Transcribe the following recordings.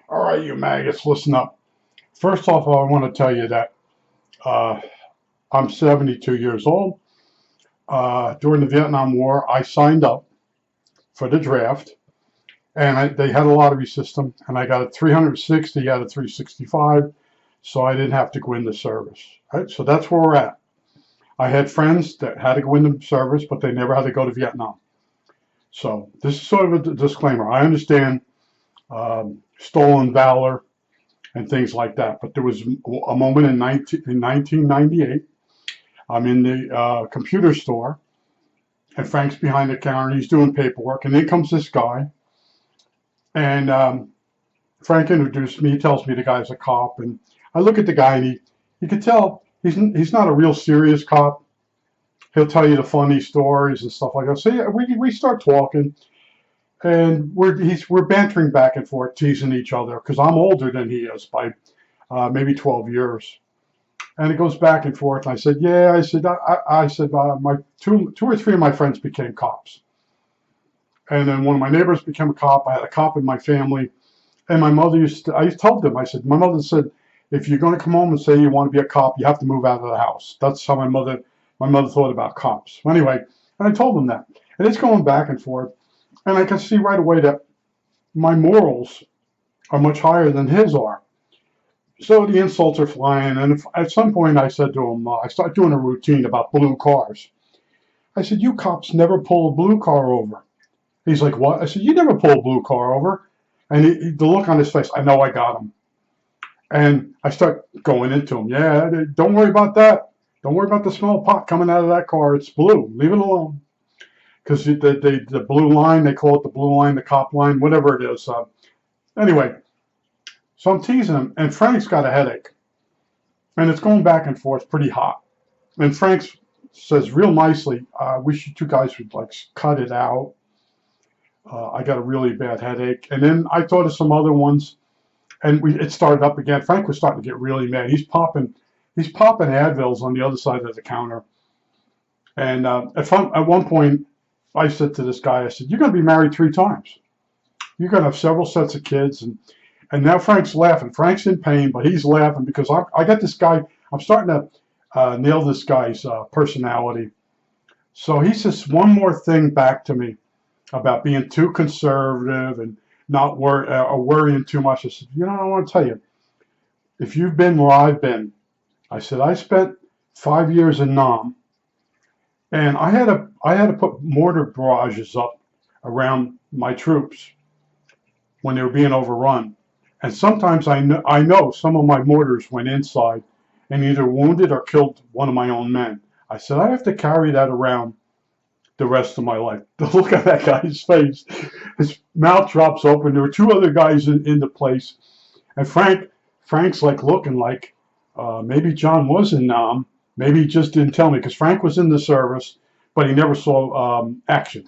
All right, you maggots, listen up. First off, I want to tell you that uh, I'm 72 years old. During the Vietnam War, I signed up for the draft, and they had a lottery system, and I got a 360 out of 365, so I didn't have to go into service. Right? So that's where we're at. I had friends that had to go into service, but they never had to go to Vietnam. So this is sort of a disclaimer. I understand stolen valor and things like that. But there was a moment in 1998. I'm in the computer store, and Frank's behind the counter. He's doing paperwork, and in comes this guy. And Frank introduced me. He tells me the guy's a cop, and I look at the guy, and you can tell he's not a real serious cop. He'll tell you the funny stories and stuff like that. So yeah, we start talking, and we're bantering back and forth, teasing each other because I'm older than he is by maybe 12 years. And it goes back and forth. And I said, yeah, I said, my two or three of my friends became cops. And then one of my neighbors became a cop. I had a cop in my family. And my mother I told them, I said, my mother said, if you're going to come home and say you want to be a cop, you have to move out of the house. That's how my mother thought about cops. Anyway, and I told them that. And it's going back and forth. And I can see right away that my morals are much higher than his are. So the insults are flying, and at some point I said to him, I started doing a routine about blue cars. I said, you cops never pull a blue car over. He's like, what? I said, you never pull a blue car over. And the look on his face, I know I got him. And I start going into him, yeah, don't worry about that. Don't worry about the small pot coming out of that car. It's blue. Leave it alone. Because the blue line, they call it the blue line, the cop line, whatever it is. Anyway, so I'm teasing him, and Frank's got a headache. And it's going back and forth pretty hot. And Frank says real nicely, I wish you two guys would like cut it out. I got a really bad headache. And then I thought of some other ones, and it started up again. Frank was starting to get really mad. He's popping Advils on the other side of the counter. And at one point, I said to this guy, I said, you're going to be married 3 times. You're going to have several sets of kids. And now Frank's laughing. Frank's in pain, but he's laughing because I got this guy. I'm starting to nail this guy's personality. So he says one more thing back to me about being too conservative and not worrying too much. I said, I want to tell you, if you've been where I've been, I said, I spent 5 years in Nam, and I had to put mortar barrages up around my troops when they were being overrun. And sometimes I know some of my mortars went inside and either wounded or killed one of my own men. I said, I have to carry that around the rest of my life. Look at that guy's face. His mouth drops open. There were 2 other guys in the place. And Frank's like looking like maybe John was in Nam. Maybe he just didn't tell me because Frank was in the service, but he never saw action.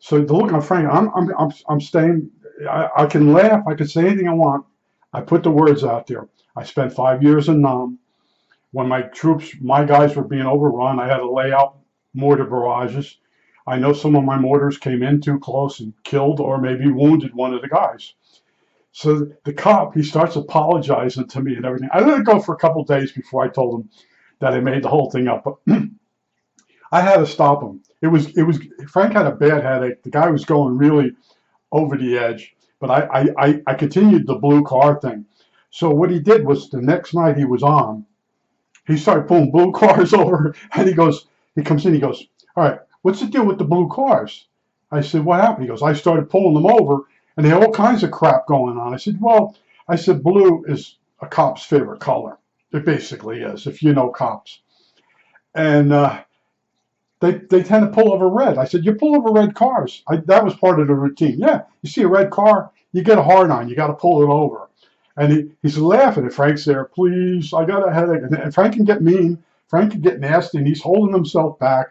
So the look on Frank, I'm staying. I can laugh. I can say anything I want. I put the words out there. I spent 5 years in Nam. When my guys were being overrun, I had to lay out mortar barrages. I know some of my mortars came in too close and killed or maybe wounded one of the guys. So the cop, he starts apologizing to me and everything. I let it go for a couple of days before I told him that I made the whole thing up. But I had to stop him. Frank had a bad headache. The guy was going really over the edge, but I continued the blue car thing. So what he did was the next night he was on, he started pulling blue cars over, and he comes in, he goes, all right, what's the deal with the blue cars? I said, what happened? He goes, I started pulling them over, and they had all kinds of crap going on. I said, blue is a cop's favorite color. It basically is, if you know cops. And they tend to pull over red. I said, you pull over red cars. That was part of the routine. Yeah, you see a red car, you get a hard on, you got to pull it over. And he's laughing, and Frank's there, please, I got a headache. And Frank can get mean, Frank can get nasty, and he's holding himself back.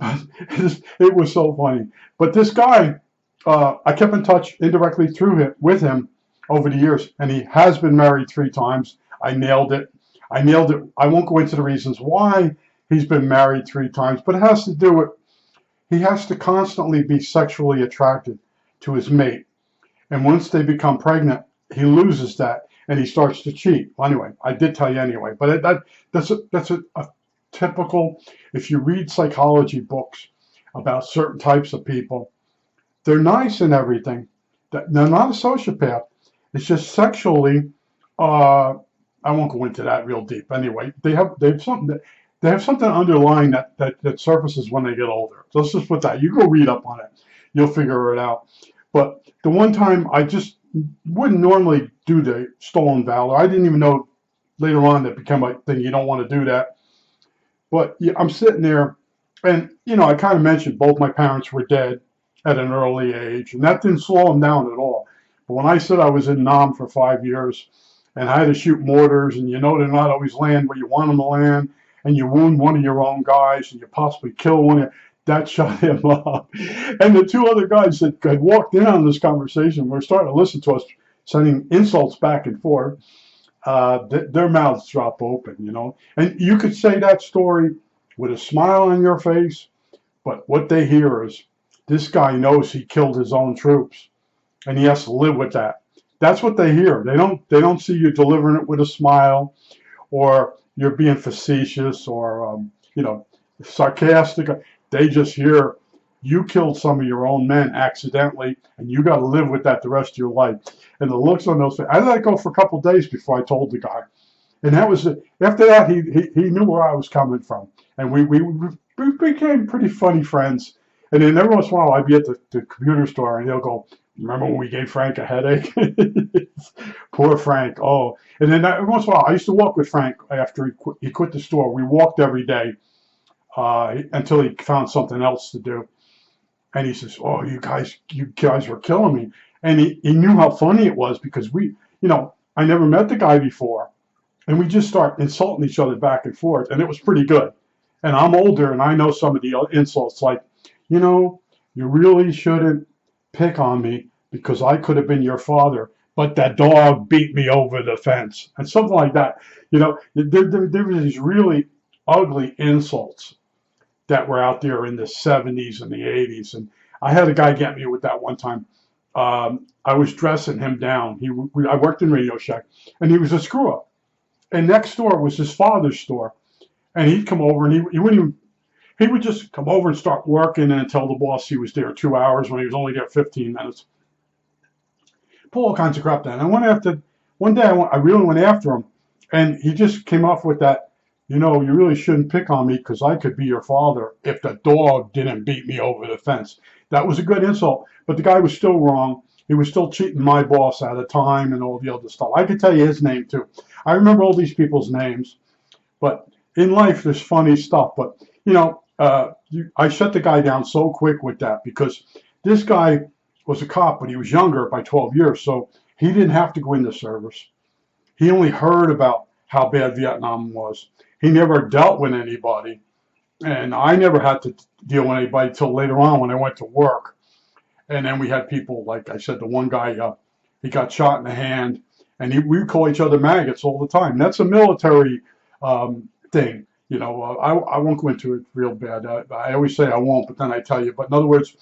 It was so funny. But this guy, I kept in touch indirectly with him over the years, and he has been married 3 times. I nailed it. I won't go into the reasons why he's been married 3 times, but it has to do with he has to constantly be sexually attracted to his mate. And once they become pregnant, he loses that and he starts to cheat. Well, anyway, I did tell you anyway, but that's a typical. If you read psychology books about certain types of people, they're nice and everything. They're not a sociopath. It's just sexually. Uh, I won't go into that real deep. Anyway, they have something underlying that surfaces when they get older. So let's just put that. You go read up on it. You'll figure it out. But the one time I just wouldn't normally do the stolen valor. I didn't even know later on that became a thing. You don't want to do that. But yeah, I'm sitting there, and I kind of mentioned both my parents were dead at an early age, and that didn't slow them down at all. But when I said I was in Nam for 5 years, and I had to shoot mortars, and they're not always land where you want them to land, and you wound one of your own guys, and you possibly kill one of that shut him up. And the two other guys that had walked in on this conversation were starting to listen to us, sending insults back and forth. Their mouths drop open. And you could say that story with a smile on your face, but what they hear is this guy knows he killed his own troops, and he has to live with that. That's what they hear. They don't see you delivering it with a smile, or you're being facetious, or sarcastic. They just hear you killed some of your own men accidentally, and you got to live with that the rest of your life. And the looks on those faces. I let it go for a couple of days before I told the guy, and that was it. After that, he knew where I was coming from, and we became pretty funny friends. And then every once in a while, I'd be at the computer store, and he'll go, "Remember when we gave Frank a headache?" Poor Frank. Oh, and then every once in a while, I used to walk with Frank after he quit the store. We walked every day until he found something else to do. And he says, "Oh, you guys were killing me." And he knew how funny it was because I never met the guy before, and we just start insulting each other back and forth, and it was pretty good. And I'm older, and I know some of the insults, like, you really shouldn't pick on me because I could have been your father, but that dog beat me over the fence, and something like that. There were these really ugly insults that were out there in the 70s and the 80s. And I had a guy get me with that one time. I was dressing him down. I worked in Radio Shack, and he was a screw up. And next door was his father's store. And he'd come over, and he would just come over and start working and tell the boss he was there 2 hours when he was only there 15 minutes. Pull all kinds of crap down. And one day I really went after him, and he just came off with that, you really shouldn't pick on me because I could be your father if the dog didn't beat me over the fence. That was a good insult, but the guy was still wrong. He was still cheating my boss at a time and all the other stuff. I could tell you his name too. I remember all these people's names, but in life there's funny stuff. But I shut the guy down so quick with that because this guy was a cop, but he was younger by 12 years, so he didn't have to go into service. He only heard about how bad Vietnam was. He never dealt with anybody, and I never had to deal with anybody until later on when I went to work. And then we had people, like I said, the one guy, he got shot in the hand, and we call each other maggots all the time. That's a military thing. I won't go into it real bad. I always say I won't, but then I tell you. But in other words,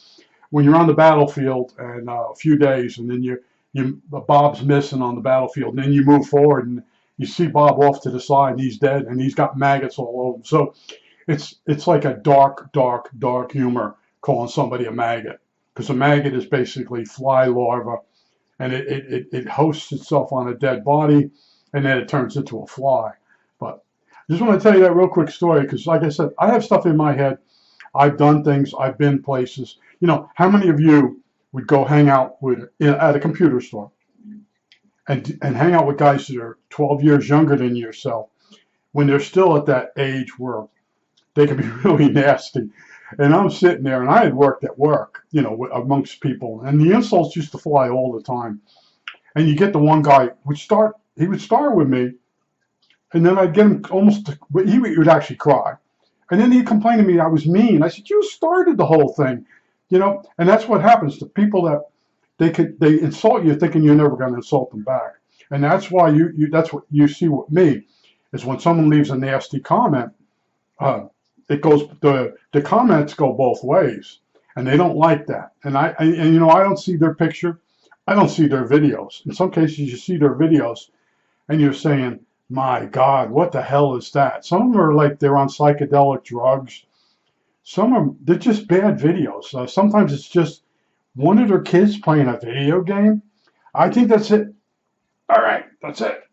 when you're on the battlefield and a few days, and then Bob's missing on the battlefield, and then you move forward and you see Bob off to the side, and he's dead, and he's got maggots all over him. So it's like a dark humor calling somebody a maggot, because a maggot is basically fly larva, and it hosts itself on a dead body, and then it turns into a fly. But I just want to tell you that real quick story, because like I said, I have stuff in my head. I've done things. I've been places. How many of you would go hang out at a computer store and hang out with guys that are 12 years younger than yourself when they're still at that age where they can be really nasty? And I'm sitting there, and I had worked at work, amongst people, and the insults used to fly all the time. And you get the one guy he would start with me, and then I'd get him he would actually cry. And then he'd complain to me I was mean. I said, you started the whole thing, and that's what happens to people, that they insult you thinking you're never going to insult them back. And that's why that's what you see with me, is when someone leaves a nasty comment, it goes, the comments go both ways, and they don't like that. And I don't see their picture. I don't see their videos. In some cases, you see their videos and you're saying, my God, what the hell is that? Some of them are like they're on psychedelic drugs. Some of them, they're just bad videos. Sometimes it's just one of their kids playing a video game. I think that's it. All right, that's it.